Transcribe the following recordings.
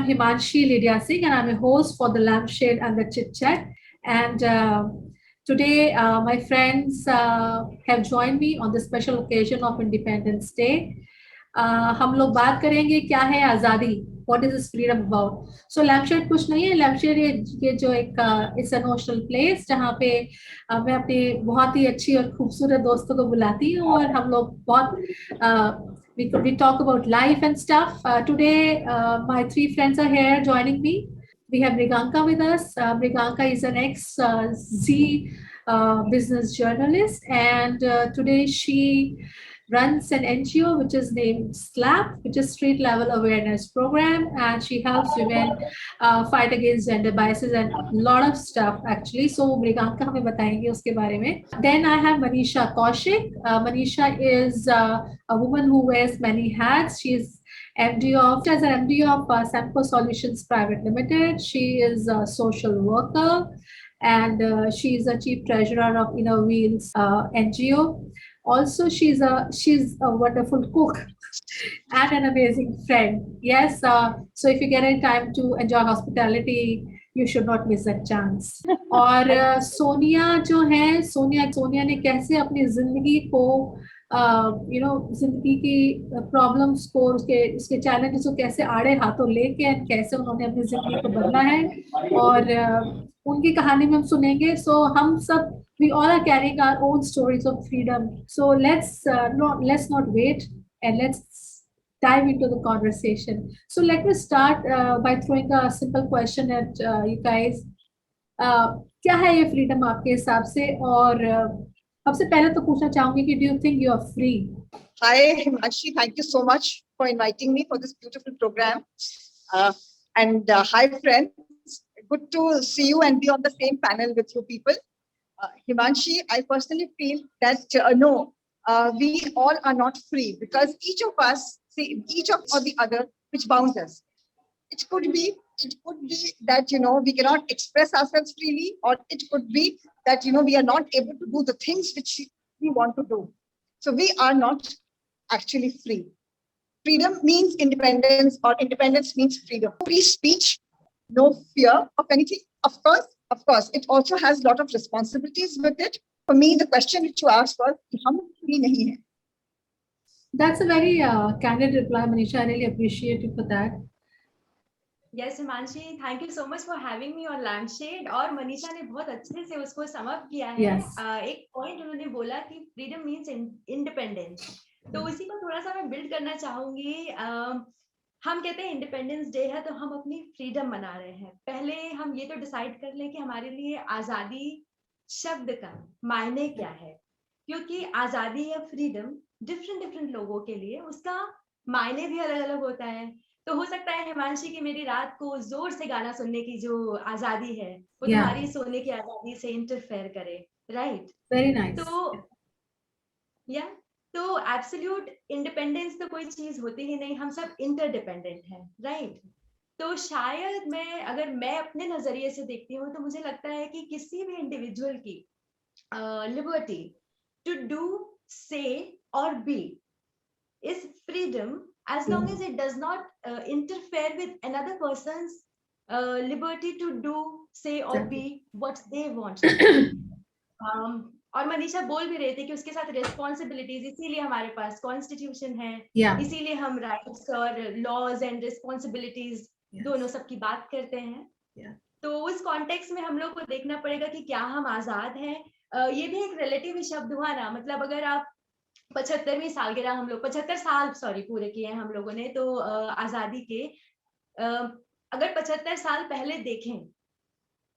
Himanshi Lydia Singh, and I'm a host for the Lampshade and the Chit Chat. And today, my friends have joined me on the special occasion of Independence Day. हम लोग बात करेंगे क्या है आज़ादी, what is this freedom about. So लैम्पशेड कुछ नहीं है, लैम्पशेड ये जो एक इट्स एन इमोशनल प्लेस जहाँ पे मैं अपने बहुत ही अच्छी और खूबसूरत दोस्तों को बुलाती हूँ और हम लोग बहुत we talk about life and stuff. Today, my three friends are here joining me. We have Mriganka with us. Mriganka is an ex-Z business journalist, and today she runs an NGO which is named SLAP, which is Street Level Awareness Program, and she helps women fight against gender biases and a lot of stuff actually. So Mriganka हमें बताएंगे उसके बारे में. Then I have Manisha Kaushik. Manisha is a woman who wears many hats. She's MD of Samco Solutions Private Limited. She is a social worker, and she is a chief treasurer of Inner Wheels NGO. Also, she's a wonderful cook and an amazing friend. Yes, so if you get any time to enjoy hospitality, you should not miss that chance. और सोनिया जो है, सोनिया ने कैसे अपनी जिंदगी को जिंदगी की प्रॉब्लम्स को उसके चैलेंजेस को कैसे आड़े हाथों लेके कैसे उन्होंने अपनी जिंदगी को बदला है और उनकी कहानी में हम सुनेंगे. सो हम सब we all are carrying our own stories of freedom. So let's not wait and let's dive into the conversation. So let me start by throwing a simple question at you guys. क्या है ये freedom आपके हिसाब से? और सबसे पहले तो पूछना चाहूंगी कि do you think you are free? Hi, Himanshi. Thank you so much for inviting me for this beautiful program. And hi, friends. Good to see you and be on the same panel with you people. Himanshi, I personally feel that no, we all are not free because each of us see each of or the other which bounds us. It could be that we cannot express ourselves freely, or it could be that we are not able to do the things which we want to do. So we are not actually free. Freedom means independence, or independence means freedom. Free speech, no fear of anything. Of course, it also has a lot of responsibilities with it. For me, the question which you asked was, hum free nahi hai. That's a very candid reply, Manisha. I really appreciate you for that. Yes, Himanshi, thank you so much for having me on Lampshade. और मनीषा ने बहुत अच्छे से उसको sum up किया है. Yes. एक point उन्होंने बोला कि freedom means independence. तो उसी को थोड़ा सा मैं build करना चाहूंगी. हम कहते हैं इंडिपेंडेंस डे है तो हम अपनी फ्रीडम मना रहे हैं. पहले हम ये तो डिसाइड कर लें कि हमारे लिए आजादी शब्द का मायने क्या है, क्योंकि आजादी या फ्रीडम डिफरेंट लोगों के लिए उसका मायने भी अलग अलग होता है. तो हो सकता है हिमांशी की मेरी रात को जोर से गाना सुनने की जो आजादी है वो तुम्हारी सोने की आजादी से इंटरफेयर करे. Right, very nice. तो एब्सोल्यूट इंडिपेंडेंस तो कोई चीज होती ही नहीं, हम सब इंटरडिपेंडेंट हैं. राइट, तो शायद अगर मैं अपने नजरिए से देखती हूँ तो मुझे लगता है कि किसी भी इंडिविजुअल की लिबर्टी टू डू, से और B is freedom as long as it does not interfere with another person's liberty to do, say or be what they want to do. और मनीषा बोल भी रहे थे कि उसके साथ रिस्पॉन्सिबिलिटीज, इसीलिए हमारे पास कॉन्स्टिट्यूशन है, इसीलिए हम राइट्स और लॉज एंड रिस्पॉन्सिबिलिटीज दोनों सबकी बात करते हैं. तो उस कॉन्टेक्स्ट में हम लोग को देखना पड़ेगा कि क्या हम आजाद हैं. ये भी एक रिलेटिव शब्द हुआ ना, मतलब अगर आप 75वीं सालगिरह हम लोग 75 साल पूरे किए हैं हम लोगों ने, तो आजादी के अगर 75 साल पहले देखें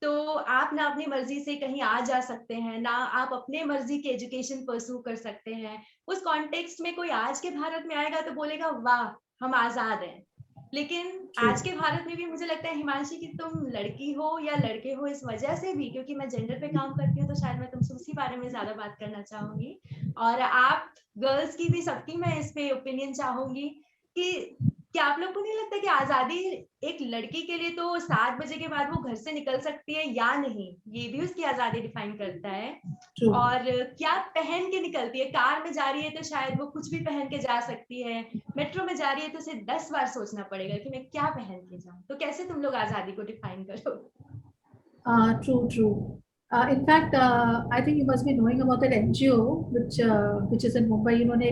तो आप ना अपनी मर्जी से कहीं आ जा सकते हैं, ना आप अपने मर्जी के एजुकेशन परस्यू कर सकते हैं. उस कॉन्टेक्स्ट में कोई आज के भारत में आएगा तो बोलेगा वाह हम आजाद हैं. लेकिन आज के भारत में भी मुझे लगता है हिमांशी कि तुम लड़की हो या लड़के हो, इस वजह से भी, क्योंकि मैं जेंडर पे काम करती हूँ तो शायद मैं तुमसे उसी बारे में ज्यादा बात करना चाहूंगी. और आप गर्ल्स की भी, सबकी मैं इस पे ओपिनियन चाहूंगी कि क्या आप लोग को नहीं लगता कि आजादी एक लड़की के लिए तो 7 बजे के बाद वो घर से निकल सकती है या नहीं, ये भी उसकी आजादी डिफाइन करता है। True. और क्या पहन के निकलती है, कार में जा रही है तो शायद वो कुछ भी पहन के जा सकती है, मेट्रो में जा रही है तो उसे 10 बार सोचना पड़ेगा कि मैं क्या पहन के जाऊं। तो कैसे तुम लोग आजादी को डिफाइन करोगे? True, true. In fact, I think you must be knowing about that NGO, which is in Mumbai. इन्होंने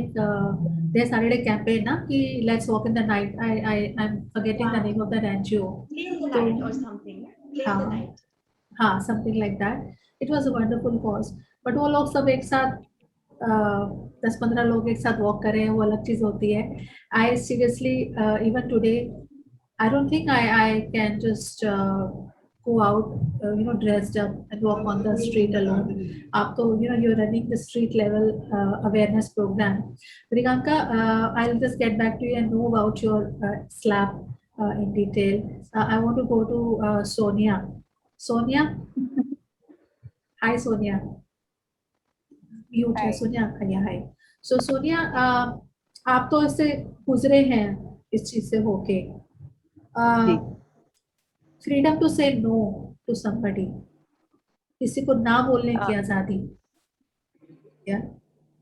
they started a campaign ना कि let's walk in the night. I'm forgetting the name of that NGO. Claim the तो night or something. Claim the हाँ night. हाँ, something like that. It was a wonderful cause. But वो लोग सब एक साथ 10-15 लोग एक साथ वॉक कर रहे हैं, वो अलग चीज होती है. I seriously, even today, I don't think I can just go out, dressed up and walk on the street alone. आप तो, you're running the street level awareness program. Priyanka, I'll just get back to you and know about your slap in detail. I want to go to Sonia. Sonia, hi Sonia. Mute है Hi. Sonia. या हाय. सो सोनिया, आप तो इससे गुजरे हैं, इस चीज से होके. जी. फ्रीडम टू से नो टू समबडी, किसी को ना बोलने की आजादी. या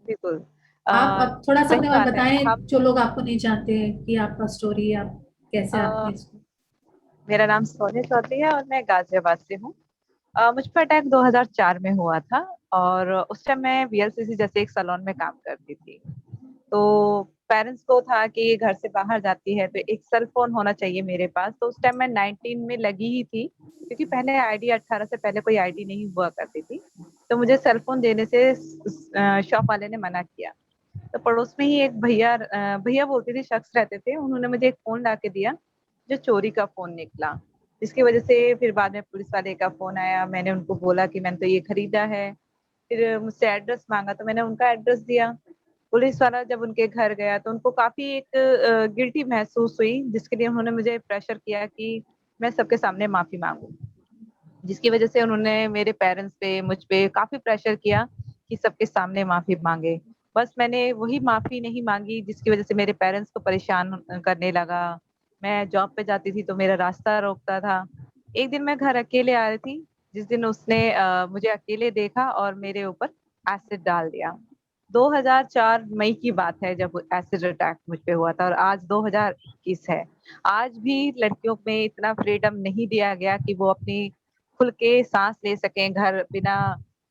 बिल्कुल. आप अब थोड़ा सा सही अपने बारे बात है. बताएं, जो लोग आपको नहीं जानते हैं, कि आपका स्टोरी, आप कैसे आपने इसको. मेरा नाम सोनिया चौधरी है और मैं गाजियाबाद से हूँ. मुझ पर अटैक 2004 में हुआ था और उस टाइम मैं वीएलसीसी जैसे एक सैलून में काम करती थी. तो पेरेंट्स को था कि घर से बाहर जाती है तो एक सेल फोन होना चाहिए मेरे पास. तो उस टाइम मैं 19 में लगी ही थी, क्योंकि पहले आईडी 18 से पहले कोई आईडी नहीं हुआ करती थी. तो मुझे सेल फोन देने से शॉप वाले ने मना किया. तो पड़ोस में ही एक भैया बोलती थी शख्स रहते थे, उन्होंने मुझे एक फोन ला के दिया जो चोरी का फोन निकला, जिसकी वजह से फिर बाद में पुलिस वाले का फोन आया. मैंने उनको बोला कि मैंने तो ये खरीदा है. फिर मुझसे एड्रेस मांगा तो मैंने उनका एड्रेस दिया. पुलिस वाला जब उनके घर गया तो उनको काफी एक गिल्टी महसूस हुई, जिसके लिए उन्होंने मुझे प्रेशर किया कि मैं सबके सामने माफी मांगू. जिसकी वजह से उन्होंने मेरे पेरेंट्स पे, मुझ पे काफी प्रेशर किया कि सबके सामने माफी मांगे. बस मैंने वही माफी नहीं मांगी, जिसकी वजह से मेरे पेरेंट्स को परेशान करने लगा. मैं जॉब पे जाती थी तो मेरा रास्ता रोकता था. एक दिन मैं घर अकेले आ रही थी, जिस दिन उसने मुझे अकेले देखा और मेरे ऊपर एसिड डाल दिया. 2004 मई की बात है जब एसिड अटैक मुझ पे हुआ था और आज 2021 है. आज भी लड़कियों में इतना फ्रीडम नहीं दिया गया कि वो अपनी खुल के सांस ले सकें, घर बिना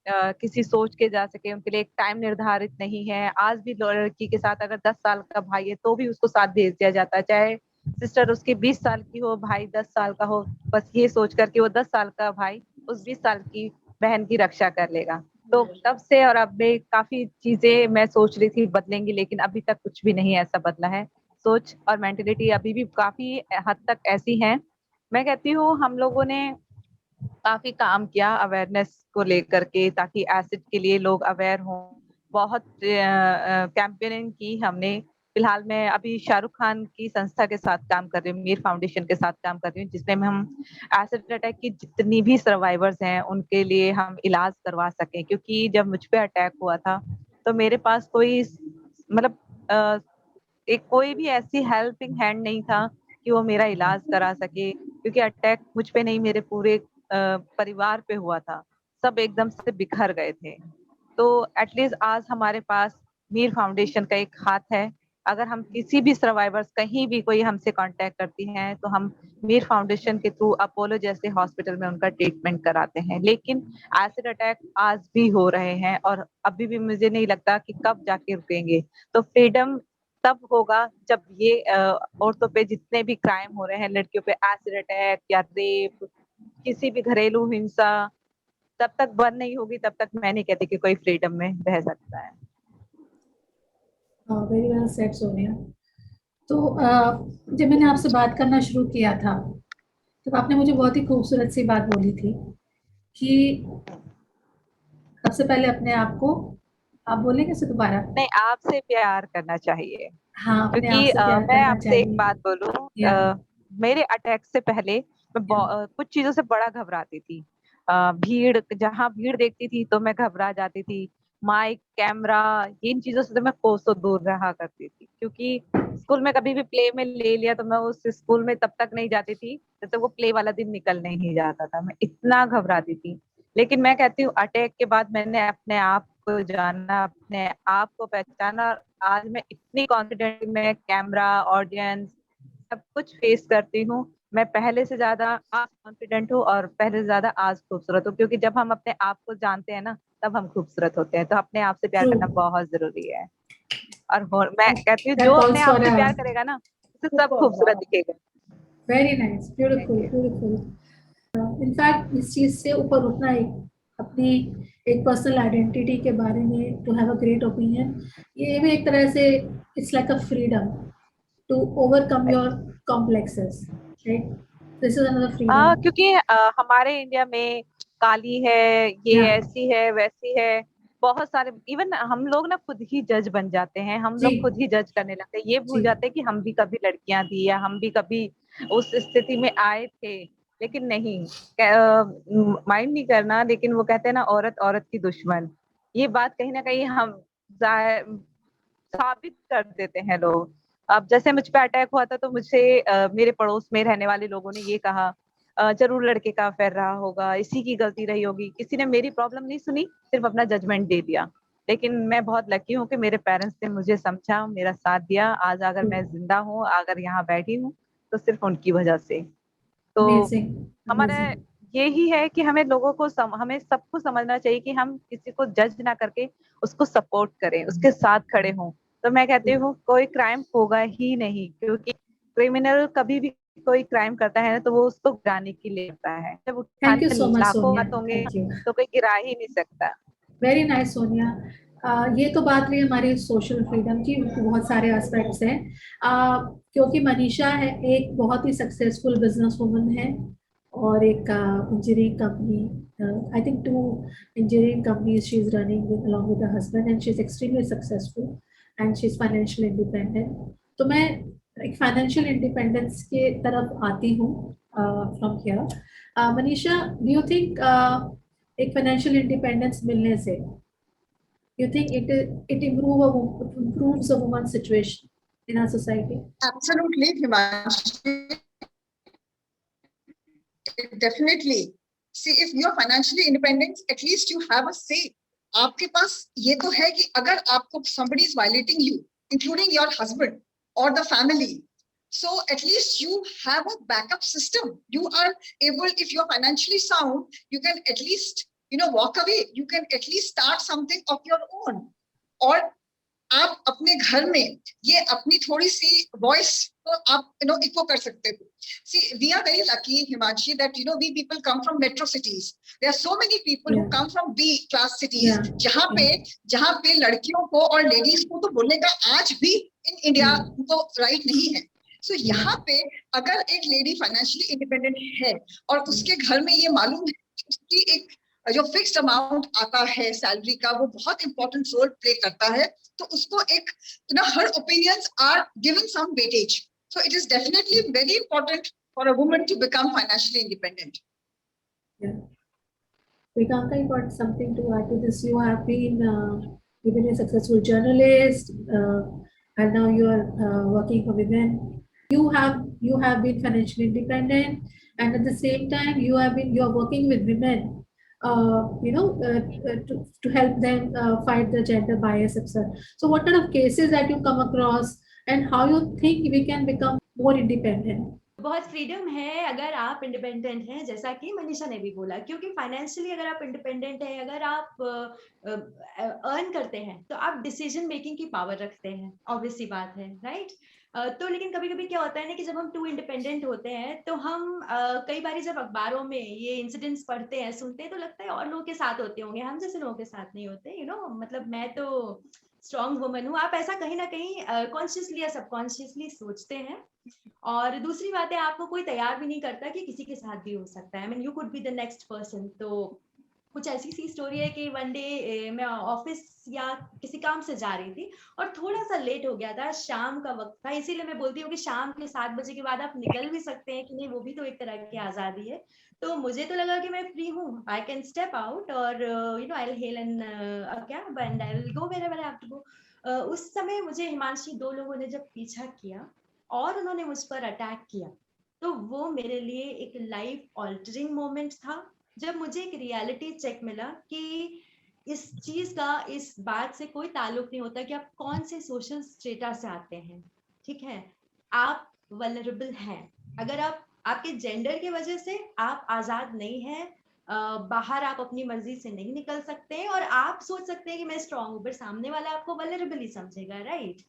किसी सोच के जा सके. उनके लिए एक टाइम निर्धारित नहीं है. आज भी लड़की के साथ अगर 10 साल का भाई है तो भी उसको साथ भेज दिया जाता है, चाहे सिस्टर उसकी 20 साल की हो, भाई 10 साल का हो, बस ये सोच कर कि वो 10 साल का भाई उस 20 साल की बहन की रक्षा कर लेगा. तो तब से और अब में काफी चीजें मैं सोच रही थी बदलेंगी, लेकिन अभी तक कुछ भी नहीं ऐसा बदला है. सोच और मेंटेलिटी अभी भी काफी हद तक ऐसी है. मैं कहती हूँ हम लोगों ने काफी काम किया अवेयरनेस को लेकर के, ताकि एसिड के लिए लोग अवेयर हों. बहुत कैंपेनिंग की हमने. फिलहाल मैं अभी शाहरुख खान की संस्था के साथ काम कर रही हूँ, मीर फाउंडेशन के साथ काम कर रही हूँ, जिसमें हम एसिड अटैक की जितनी भी सर्वाइवर्स हैं उनके लिए हम इलाज करवा सकें. क्योंकि जब मुझ पे अटैक हुआ था तो मेरे पास कोई मतलब एक कोई भी ऐसी हेल्पिंग हैंड नहीं था कि वो मेरा इलाज करा सके. क्योंकि अटैक मुझ पे नहीं, मेरे पूरे परिवार पे हुआ था. सब एकदम से बिखर गए थे. तो एटलीस्ट आज हमारे पास मीर फाउंडेशन का एक हाथ है. अगर हम किसी भी सर्वाइवर्स कहीं भी कोई हमसे कांटेक्ट करती हैं तो हम मीर फाउंडेशन के थ्रू अपोलो जैसे हॉस्पिटल में उनका ट्रीटमेंट कराते हैं. लेकिन एसिड अटैक आज भी हो रहे हैं और अभी भी मुझे नहीं लगता कि कब जाके रुकेंगे. तो फ्रीडम तब होगा जब ये औरतों पे जितने भी क्राइम हो रहे हैं, लड़कियों पे एसिड अटैक या रेप, किसी भी घरेलू हिंसा, तब तक बंद नहीं होगी, तब तक मैं नहीं कहती कि कोई फ्रीडम में रह सकता है. Very well said Sonia. तो जब मैंने आपसे बात करना शुरू किया था, तो आपने मुझे बहुत ही खूबसूरत सी बात बोली थी कि सबसे पहले अपने आप को, आप बोलेंगे से दोबारा. नहीं, आपसे प्यार करना चाहिए. हाँ, अपने आप क्योंकि से प्यार मैं करना आपसे एक चाहिए. बात बोलूं, या मेरे अटैक से पहले मैं कुछ चीजों से बड़ा घबराती थी. भीड़, जहां भीड़ देखती थी तो मैं घबरा जाती थी. माइक, कैमरा, इन चीजों से तो मैं कोसों दूर रहा करती थी. क्योंकि स्कूल में कभी भी प्ले में ले लिया तो मैं उस स्कूल में तब तक नहीं जाती थी जब तक वो प्ले वाला दिन निकल नहीं जाता था। मैं इतना घबराती थी। लेकिन मैं कहती हूँ अटैक के बाद मैंने अपने आप को जाना, अपने आप को पहचाना, और आज मैं इतनी कॉन्फिडेंट, मैं कैमरा, ऑडियंस, सब कुछ फेस करती हूँ। मैं पहले से ज्यादा आज कॉन्फिडेंट हूँ और पहले से ज्यादा आज खूबसूरत हूँ, क्योंकि जब हम अपने आप को जानते हैं ना तब हम खूबसूरत होते हैं। तो अपने आप से प्यार करना True. बहुत जरूरी है। और मैं कहती हूँ जो That अपने calls आप for से प्यार a करेगा ना उसे सब Super, खूबसूरत wow. दिखेगा। very nice, beautiful, Thank you. beautiful. In fact इस चीज से ऊपर उठना, एक अपनी एक पर्सनल आइडेंटिटी के बारे में to have a great opinion, ये भी एक तरह से it's like a freedom to overcome your complexes, right? This is another freedom. क्योंकि हमारे इंडिया में काली है, ये या ऐसी है, वैसी है, बहुत सारे, इवन हम लोग ना खुद ही जज बन जाते हैं। हम जी लोग खुद ही जज करने लगते हैं, ये जी. भूल जाते हैं कि हम भी कभी लड़कियां थी या हम भी कभी उस स्थिति में आए थे। लेकिन नहीं, माइंड नहीं करना। लेकिन वो कहते हैं ना, औरत औरत की दुश्मन, ये बात कहीं ना कहीं हम साबित कर देते हैं लोग। अब जैसे मुझ पे अटैक हुआ था तो मुझे मेरे पड़ोस में रहने वाले लोगों ने ये कहा, जरूर लड़के का अफेयर रहा होगा, इसी की गलती रही होगी। किसी ने मेरी प्रॉब्लम नहीं सुनी, सिर्फ अपना जजमेंट दे दिया। लेकिन मैं बहुत लकी हूँ कि मेरे पेरेंट्स ने मुझे समझा, मेरा साथ दिया। आज अगर मैं जिंदा हूँ, अगर यहाँ बैठी हूँ, तो सिर्फ उनकी वजह से। तो अमेजिंग, हमारा अमेजिंग. यही है कि हमें लोगों को हमें सबको समझना चाहिए कि हम किसी को जज ना करके उसको सपोर्ट करें, उसके साथ खड़े हों। तो मैं कहती हूँ कोई क्राइम होगा ही नहीं, क्योंकि क्रिमिनल कभी भी कोई क्राइम करता है तो वो उसको गिराने के लिए करता है। जब थैंक यू उठाने सो मच लाखों सोनिया, हाथ होंगे थैंक यू. तो कोई गिरा ही नहीं सकता। Very nice Sonia. ये तो बात रही हमारी सोशल फ्रीडम की, बहुत सारे एस्पेक्ट्स हैं. क्योंकि मनीषा है एक बहुत ही सक्सेसफुल बिजनेस वुमन है, और एक engineering company, I think 2 engineering companies she is running with along with the husband, and she is extremely successful and she is financial independent. तो मैं एक फाइनेंशियल इंडिपेंडेंस के तरफ आती हूँ from here. Manisha, do you think एक financial independence मिलने से you think it improves a woman's situation in our society? Absolutely, Himanshi. Definitely. See, if you're financially independent, at least you have a say. आपके पास ये तो है कि अगर आपको somebody is violating you, including your husband or the family, so at least you have a backup system. You are able, if you're financially sound, you can at least, walk away. You can at least start something of your own. और आप अपने घर में ये अपनी थोड़ी सी voice को आप इको कर सकते हो. See, we are very lucky, Himanshi, that we people come from metro cities. There are so many people who come from B class cities, जहाँ पे लड़कियों को और लेडीज को तो बोलने का आज भी इन इंडिया को राइट नहीं है. सो यहाँ पे अगर एक लेडी फाइनेंशियली इंडिपेंडेंट है और उसके घर में ये मालूम है कि एक जो फिक्स्ड अमाउंट आता है सैलरी का, वो बहुत इंपॉर्टेंट रोल प्ले करता है, तो उसको एक her opinions are given some weightage. So it is definitely very important for a woman to become financially independent. Yeah. Priyanka, you got something to add to this? You've been a successful journalist, and now you are working for women. You have been financially independent, and at the same time you are working with women. To help them fight the gender bias, etc. So, what kind of cases that you come across, and how you think we can become more independent? बहुत freedom है अगर आप independent हैं, जैसा कि मनीषा ने भी बोला, क्योंकि फाइनेंशियली अगर आप इंडिपेंडेंट हैं, अगर आप अर्न करते हैं, तो आप डिसीजन मेकिंग की पावर रखते हैं, ऑब्वियस सी बात है, राइट? तो लेकिन कभी कभी क्या होता है ना कि जब हम टू इंडिपेंडेंट होते हैं तो हम कई बार जब अखबारों में ये इंसिडेंट्स पढ़ते हैं, सुनते हैं, तो लगता है और लोगों के साथ होते होंगे, हम जैसे लोगों के साथ नहीं होते. मतलब मैं तो स्ट्रॉन्ग वुमन हूँ. आप ऐसा कहीं ना कहीं कॉन्शियसली या सबकॉन्शियसली सोचते हैं. और दूसरी बात है, आपको कोई तैयार भी नहीं करता कि किसी के साथ भी हो सकता है. I mean, you could be the next person. तो कुछ ऐसी सी स्टोरी है कि वन डे मैं ऑफिस या किसी काम से जा रही थी और थोड़ा सा लेट हो गया था, शाम का वक्त था, इसीलिए मैं बोलती हूँ कि शाम के 7 बजे के बाद आप निकल भी सकते हैं कि नहीं, वो भी तो एक तरह की आजादी है। तो मुझे तो लगा कि मैं फ्री हूँ, आई कैन स्टेप आउट और you know I will hail an cab and I will go wherever I have to go. उस समय मुझे हिमांशी 2 लोगों ने जब पीछा किया और उन्होंने मुझ पर अटैक किया, तो वो मेरे लिए एक लाइफ ऑल्टरिंग मोमेंट था, जब मुझे एक रियलिटी चेक मिला कि इस चीज का इस बात से कोई ताल्लुक नहीं होता कि आप कौन से सोशल स्टेटस से आते हैं। ठीक है, आप वल्नरेबल हैं। अगर आप आपके जेंडर की वजह से आप आजाद नहीं हैं, बाहर आप अपनी मर्जी से नहीं निकल सकते और आप सोच सकते हैं कि मैं स्ट्रांग हूँ, पर सामने वाला आपको वल्नरेबल ही समझेगा, राइट?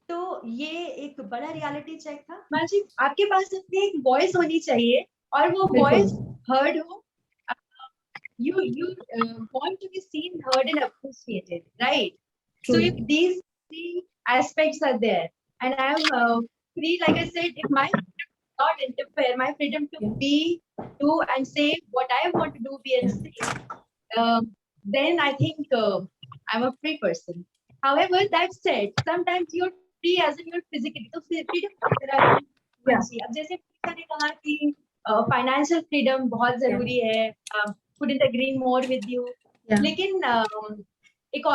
तो ये एक बड़ा रियलिटी चेक था। माजी, आपके पास अपनी एक वॉइस होनी चाहिए और वो वॉइस बिल्कुल हर्ड हो। You want to be seen, heard and appreciated, right? So if true. these three aspects are there and I am free, like I said, if my freedom does not interfere, my freedom to Yeah. be, do and say what I want to do, be and say, then I think I'm a free person. However, that said, sometimes you're free as in you're physically, तो freedom Yeah. अब जैसे प्रीता ने कहा कि financial freedom बहुत जरूरी है, couldn't agree more with you. Yeah. लेकिन एक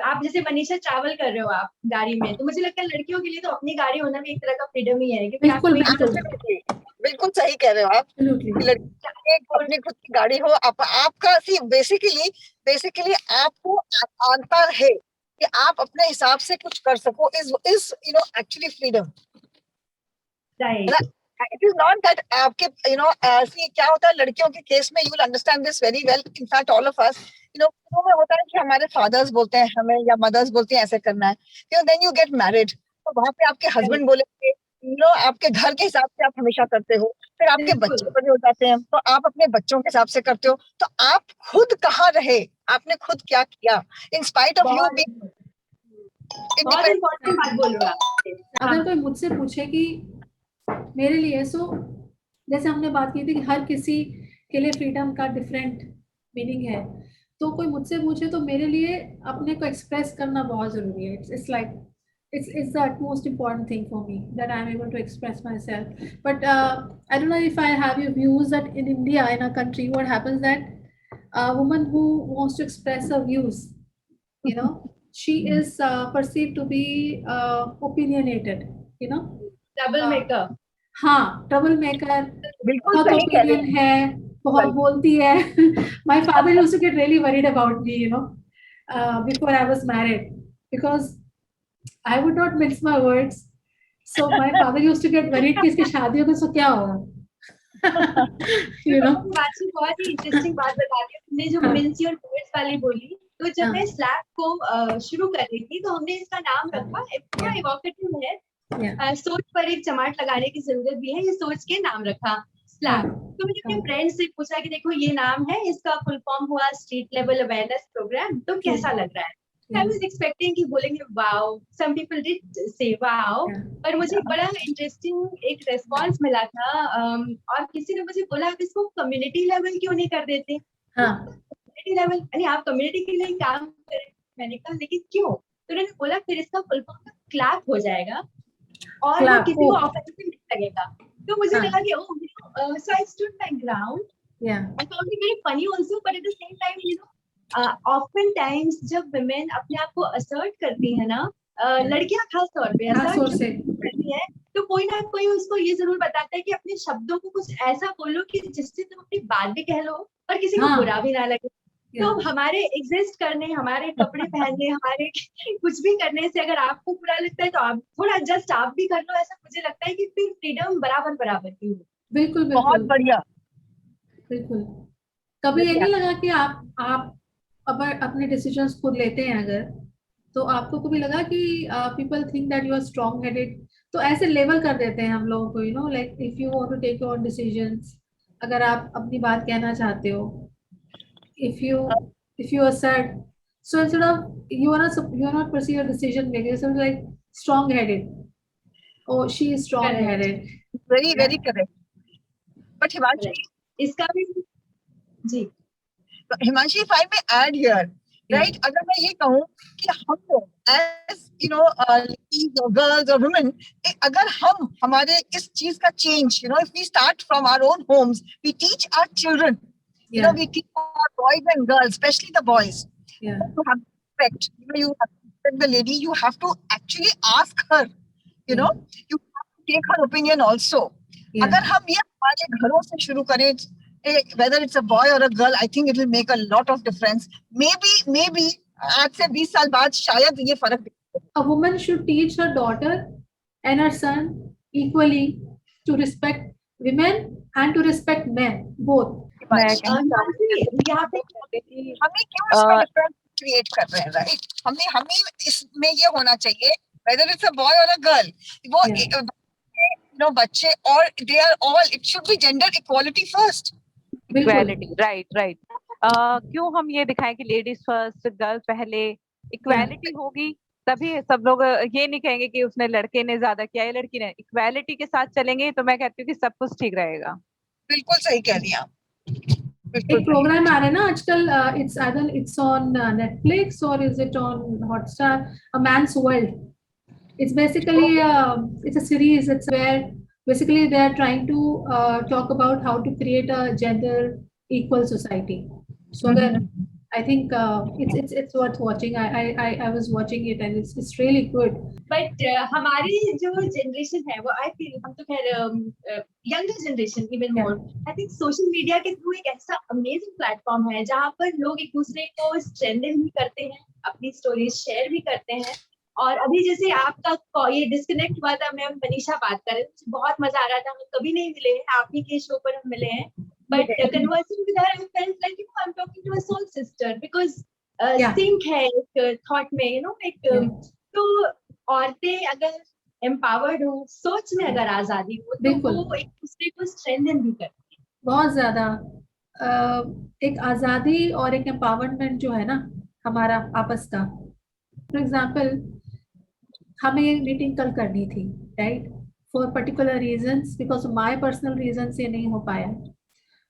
आप जैसे मनीषा ट्रैवल कर रहे हो आप गाड़ी में, तो मुझे लगता है लड़कियों के लिए तो अपनी गाड़ी होना भी एक तरह का फ्रीडम ही है, क्योंकि आप बिल्कुल कोई बिल्कुल बिल्कुल सही कह रहे हो आप। Absolutely. लड़की अपनी खुद की गाड़ी हो, आपका सी बेसिकली आपको आता है कि आप अपने हिसाब से कुछ कर सको, is you know actually freedom. Right, it is not that आपके यू नो सी क्या होता है लड़कियों के केस में, you will understand this very well, in fact all of us, you know में होता है कि हमारे फादर्स बोलते हैं हमें या मदर्स बोलती हैं ऐसे करना है, you know then you get married, तो वहां पे आपके हस्बैंड बोलेंगे, यू नो आपके घर के हिसाब से आप हमेशा करते हो, फिर आपके बच्चे बड़े हो जाते हैं तो आप अपने बच्चों के हिसाब से करते हो, तो आप खुद कहाँ रहे, आपने खुद क्या किया in spite of you be बहुत इम्पोर्टेंट बात बोल रहे हो आप। अगर कोई मुझसे पूछे कि मेरे लिए जैसे हमने बात की थी कि हर किसी के लिए फ्रीडम का डिफरेंट मीनिंग है, तो कोई मुझसे पूछे तो मेरे लिए अपने को एक्सप्रेस करना बहुत जरूरी है. It's like it's the utmost important thing for me that I'm able to express myself. But I don't know if I have your views that in India, in our country, what happens that a woman who wants to express her views, you know, she is perceived to be opinionated, you know. Double makeup, हाँ, trouble maker, बिल्कुल बहुत सही कह रहे opinion है, बहुत बोलती है. My father used to get really worried about me, you know, before I was married, because I would not mince my words. So my father used to get worried कि इसकी शादी होगी तो क्या होगा. You know. बातचीत बहुत ही interesting बात बता दी तुमने जो मिन्स योर वर्ड्स वाली बोली। तो जब मैं स्लैब को शुरू कर रही थी तो हमने इसका नाम रखा, थोड़ा इवोकेटिव है, सोच पर एक चमाट लगाने की जरूरत भी है, ये सोच के नाम रखा स्लैब। तो मैंने अपने फ्रेंड से पूछा कि देखो ये नाम है, इसका फुल फॉर्म हुआ स्ट्रीट लेवल अवेयरनेस प्रोग्राम, तो कैसा लग रहा है? I was expecting कि बोलेंगे wow, some people did say wow, पर मुझे बड़ा इंटरेस्टिंग एक रेस्पॉन्स मिला था, और किसी ने मुझे बोला आप इसको कम्युनिटी लेवल क्यों नहीं कर देते? कम्युनिटी लेवल, यानी आप कम्युनिटी के लिए काम करें। मैंने कहा लेकिन क्यों? तो उन्होंने बोला फिर इसका फुल फॉर्म क्लैप हो जाएगा और वो किसी को ऑफेंसिव नहीं लगेगा। तो मुझे लगा कि ओह, so I stood my ground. I found it very funny also, but at the same time, you know, often times जब women अपने आप को assert करती है ना, लड़कियां खास तौर पे assert करती है, तो कोई ना कोई उसको ये जरूर बताता है कि अपने शब्दों को कुछ ऐसा बोलो कि जिससे तुम अपनी बात भी कह लो और किसी को बुरा भी ना लगे। तो हमारे एग्जिस्ट करने, हमारे कपड़े पहनने, हमारे कुछ भी करने से अगर आपको बुरा लगता है तो आप थोड़ा जस्ट आप भी कर लो, ऐसा मुझे लगता है कि फिर फ्रीडम बराबर बराबर की हो। बिल्कुल बहुत बढ़िया, बिल्कुल। कभी ये नहीं लगा कि आप अगर अपने डिसीजंस खुद लेते हैं अगर, तो आपको कभी लगा कि people think that you are strong headed, तो ऐसे लेवल कर देते हैं हम लोगों को, you know, like if you want to take your own decisions, अगर आप अपनी बात कहना चाहते हो, if you assert, so instead of you are not pursuing your decision making, so like strong headed, oh she is strong headed, very correct. But Himanshu, इसका भी जी Himanshi, if I may add here, right? अगर मैं ये कहूँ कि हम लोग as ladies or girls or women, अगर हम हमारे इस चीज का change, if we start from our own homes, we teach our children, we teach our boys and girls, especially the boys, Yeah. to have respect. You have to respect the lady. You have to actually ask her. You have to take her opinion also. Yeah. अगर हम ये हमारे घरों से शुरू करें, whether it's a boy or a girl, I think it will make a lot of difference. Maybe आज से 20 साल बाद शायद ये फर्क दिखे. A woman should teach her daughter and her son equally to respect women and to respect men, both. हमें क्यों इसमें डिफरेंस क्रिएट कर रहे हैं, राइट? हमें इसमें ये होना चाहिए, whether it's a boy or a girl, वो बच्चे, और they are all, it should be gender equality first. Equality, right. क्यों हम ये दिखाएं कि लेडीज फर्स्ट, गर्ल्स पहले? इक्वालिटी होगी तभी सब लोग ये नहीं कहेंगे कि उसने लड़के ने ज्यादा किया या लड़की ने. इक्वालिटी के साथ चलेंगे तो मैं कहती हूँ कि सब कुछ ठीक रहेगा. बिल्कुल सही कह रही हैं. एक प्रोग्राम आ रहा है ना आजकल, it's on Netflix or is it on Hotstar, A Man's World. It's basically it's a series. It's where basically they are trying to talk about how to create a gender equal society. So I think it's worth watching. I was watching it and it's really good. But हमारी जो generation है वो I feel हम तो खैर younger generation even more. I think social media के through एक ऐसा amazing platform है जहाँ पर लोग एक दूसरे को strengthen भी करते हैं, अपनी stories share भी करते हैं. और अभी जैसे आपका ये डिस्कनेक्ट हुआ था, मैम मनीषा बात कर रहे थे, बहुत मजा आ रहा था. हम कभी नहीं मिले हैं, आप ही के शो पर हम मिले हैं. But conversing with her, I felt like I'm talking to a soul sister because sync है एक thought में, एक तो औरतें अगर empowered हो, सोच में अगर आजादी हो, तो वो एक दूसरे को strengthen भी करती है. बहुत ज्यादा एक आजादी और एक empowerment जो है ना हमारा आपस का. For example, हमें एक मीटिंग कल करनी थी, right? For particular reasons, because of my personal reasons ये नहीं हो पाया.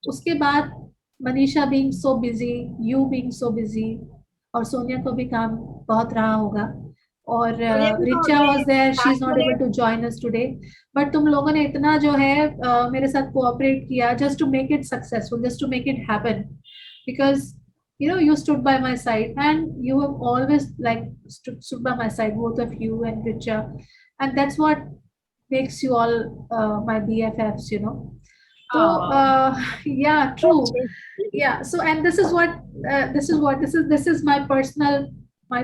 उसके बाद Manisha being so busy, you being so busy, और सोनिया को भी काम बहुत रहा होगा, और Richa was there, she is not able to join us today. But तुम लोगों ने इतना जो है मेरे साथ कोऑपरेट किया just to make it successful, just to make it happen, because you stood by my side and you have always stood by my side, both of you and Richa, and that's what makes you all my BFFs, so yeah, true. Yeah, so and this is my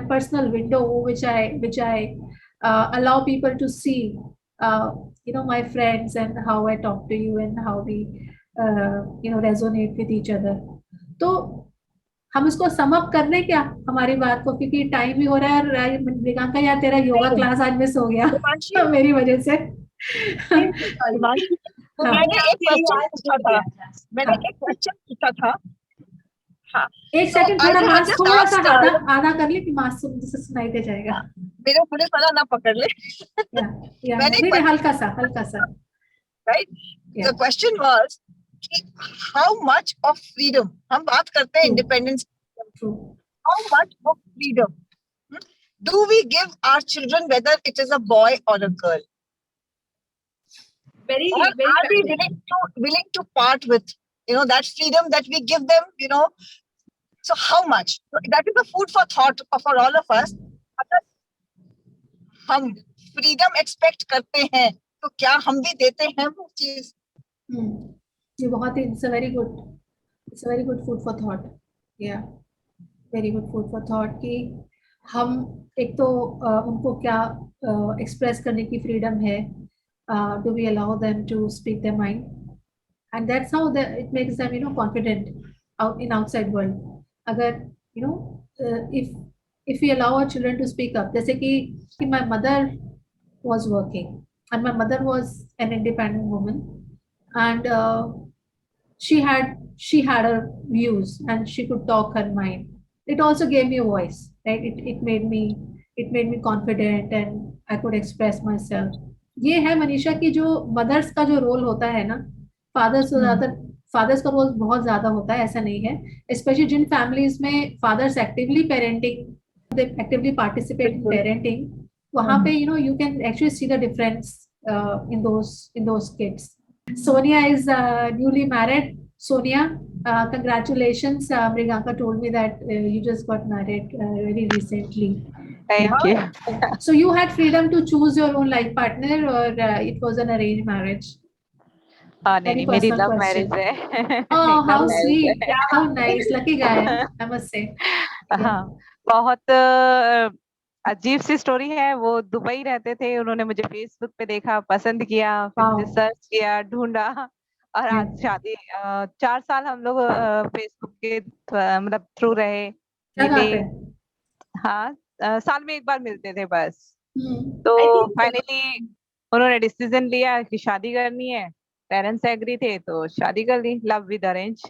personal window which I allow people to see my friends and how I talk to you and how we resonate with each other. तो हम इसको sum up कर लें क्या हमारी बात को, क्योंकि टाइम भी हो रहा है. प्रियंका यार तेरा योगा क्लास आज मिस हो गया तो मेरी वजह से. मैंने एक क्वेश्चन पूछा था. हाँ, एक सेकंड, थोड़ा सा आधा कर ले कि मासूम जिसे सुनाई दे जाएगा. मेरे पुलिस वाला ना पकड़ ले. मैंने हल्का सा right. The question was how much of freedom, हम बात करते हैं independence, how much of freedom do we give our children, whether it is a boy or a girl? Very, or very are we willing to part with that freedom that we give them, so how much? So that is a food for thought for all of us. अगर हम freedom expect करते हैं तो क्या हम भी देते हैं वो चीज? ये बहुत ही it's a very good food for thought. Yeah, very good food for thought कि हम एक तो उनको क्या express करने की freedom है, do we allow them to speak their mind, and that's how it makes them confident out in outside world. अगर if we allow our children to speak up, जैसे कि my mother was working and my mother was an independent woman, and she had her views and she could talk her mind. It also gave me a voice, right? It made me confident and I could express myself. ये है मनीषा की जो mother's का जो role होता है ना, fathers तो ज्यादातर फादर्स का रोल बहुत ज्यादा होता है, ऐसा नहीं है, स्पेशली जिन फैमिलीज में fathers actively parenting, actively participate in बिल्कुल। पेरेंटिंग, वहां पे you can actually see the difference in those kids. Sonia is newly married. Sonia, congratulations. Priyanka told me that you just got married very recently. Thank you. So you had freedom to choose your own life partner, or it was an arranged marriage? नहीं Very नहीं, मेरी personal love question. Marriage है। Oh, how love marriage sweet! है। How nice! Lucky guy, I must say. Yeah. हाँ, बहुत अजीब सी story है। वो दुबई रहते थे, उन्होंने मुझे फेसबुक पे देखा, पसंद किया, फिर मुझे Wow. सर्च किया, ढूंढा, और Yeah. आज शादी। 4 साल हम लोग फेसबुक के मतलब थ्रू रहे, क्या मिले। बात है? हाँ, साल में एक बार मिलते थे बस। Hmm. तो I think फाइनली उन्होंने डिसीजन लिया कि शादी करनी है। पेरेंट्स एग्री थे तो शादी कर ली, love with arrange.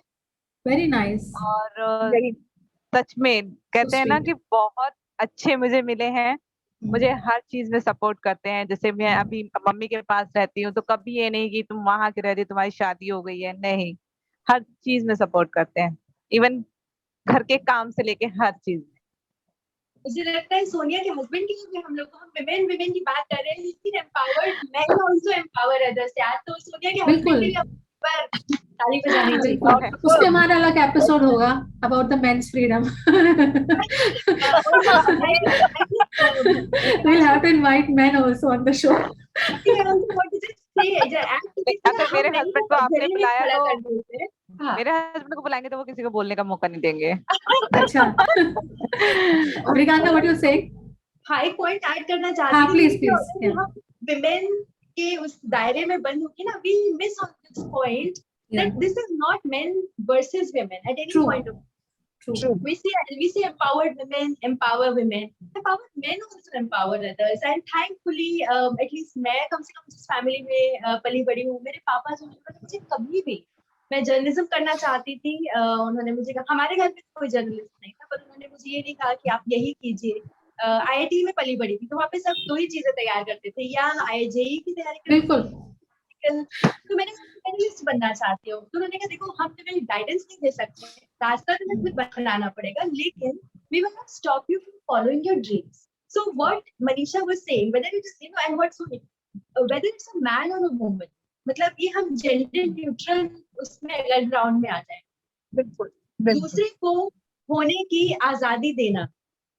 Very nice. और Very सच में So कहते हैं ना sweet. कि बहुत अच्छे मुझे मिले हैं। Hmm. मुझे हर चीज में सपोर्ट करते हैं। जैसे मैं अभी मम्मी के पास रहती हूँ तो कभी ये नहीं कि तुम वहां की रहती, तुम्हारी शादी हो गई है, नहीं। हर चीज में सपोर्ट करते हैं, इवन घर के काम से लेके हर चीज में। मुझे लगता है सोनिया के हस्बैंड की भी हम लोग, हम विमेन की बात कर रहे हैं, लेकिन empowered man also empower others यार। तो सोनिया के हस्बैंड बिल्कुल. के लिए पर ताली बजानी चाहिए। बिल्कुल, उस पे हमारा अलग एपिसोड होगा about the men's freedom. We'll have to invite men also on the show. अगर मेरे हस्बैंड को आपने बुलाया तो हाँ मेरे हस्बैंड को बुलाएंगे तो वो किसी को बोलने का मौका नहीं देंगे। अच्छा. Priyanka, what you say? हाँ, एक पॉइंट ऐड करना हाँ, चाहती थी please, कि please, अगर हम विमेन के उस दायरे में बंद होके ना, we miss on this point Yeah. that this is not men versus women at any True. point of time. True. We say empowered women empower women, empowered men also empower others, and thankfully at least मैं कम से कम जिस family में पली बड़ी हूँ, मेरे पापा जो मुझे कभी भी, मैं जर्नलिज्म करना चाहती थी, उन्होंने मुझे कहा, हमारे घर में कोई जर्नलिस्ट नहीं था, पर उन्होंने मुझे ये नहीं कहा कि आप यही कीजिए। IIT में पली बड़ी थी तो वहाँ पे सब 2 ही चीजें तैयार करते थे, या IJE की तैयारी करते बिल्कुल. तो मैंने जर्नलिस्ट बनना चाहती हूँ, तो उन्होंने कहा देखो हम तुम्हें गाइडेंस नहीं दे सकते, रास्ता तुम्हें खुद बनाना पड़ेगा, लेकिन we will not stop you from following your dreams. So what Manisha was saying, whether it is and what's whether it's a man or a woman, मतलब ये हम जेंडर न्यूट्रल उसमें ग्राउंड में आ जाए। बिल्कुल दूसरे को होने की आजादी देना,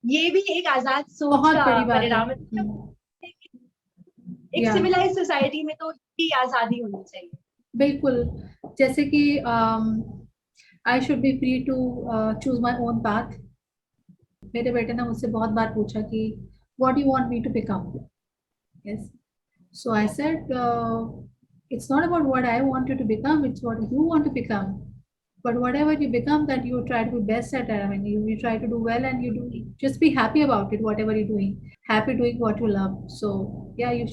ये भी एक आजाद सोच बहुत का बड़ी बात परिणाम है। है. एक Yeah. सिविलाइज सोसाइटी में तो ये आजादी होनी चाहिए। बिल्कुल, जैसे कि I should be free to choose my own path. मेरे बेटे ने मुझसे बहुत बार पूछा कि what you want me to become. Yes, so I said it's not about what I want you to become, it's what you want to become. But whatever you become, that you try to be best at it. I mean, you try to do well, and you do just be happy about it. Whatever you're doing, happy doing what you love. So yeah, you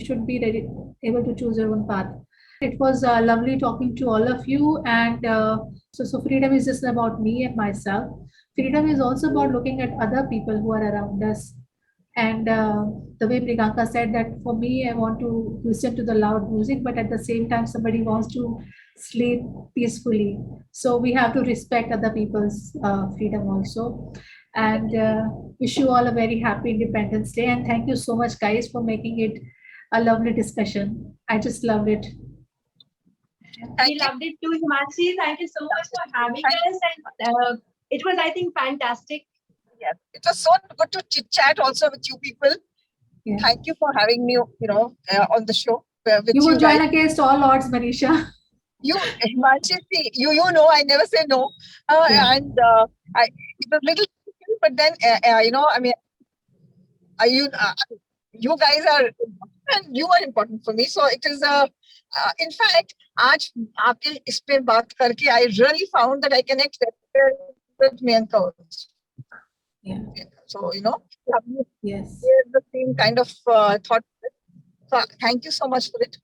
should be ready, able to choose your own path. It was lovely talking to all of you, and so freedom is just about me and myself. Freedom is also about looking at other people who are around us. And the way Priyanka said that for me, I want to listen to the loud music, but at the same time, somebody wants to sleep peacefully. So we have to respect other people's freedom also. And wish you all a very happy Independence Day. And thank you so much, guys, for making it a lovely discussion. I just loved it. We loved it too, Himanshi. Thank you so much for having us. And it was, I think, fantastic. Yes, it was so good to chit chat also with you people. Yeah. Thank you for having me, on the show with You will join guys. against all odds, Manisha. You, Himanshi, you know, I never say no. Yeah. And it was little, but then, I mean, you guys are, and you are important for me. So it is in fact, आज आपके इस पे बात करके, I really found that I connect better with Priyanka also. Yeah. So, Yes. share the same kind of thought. So thank you so much for it.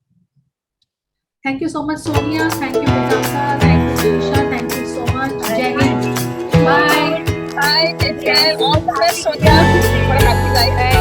Thank you so much, Sonia. Thank you, Priyanka. Thank you, Manisha. Thank you so much. Jai Hind. Bye. Bye. Take care. All the best, Sonia. For a happy life.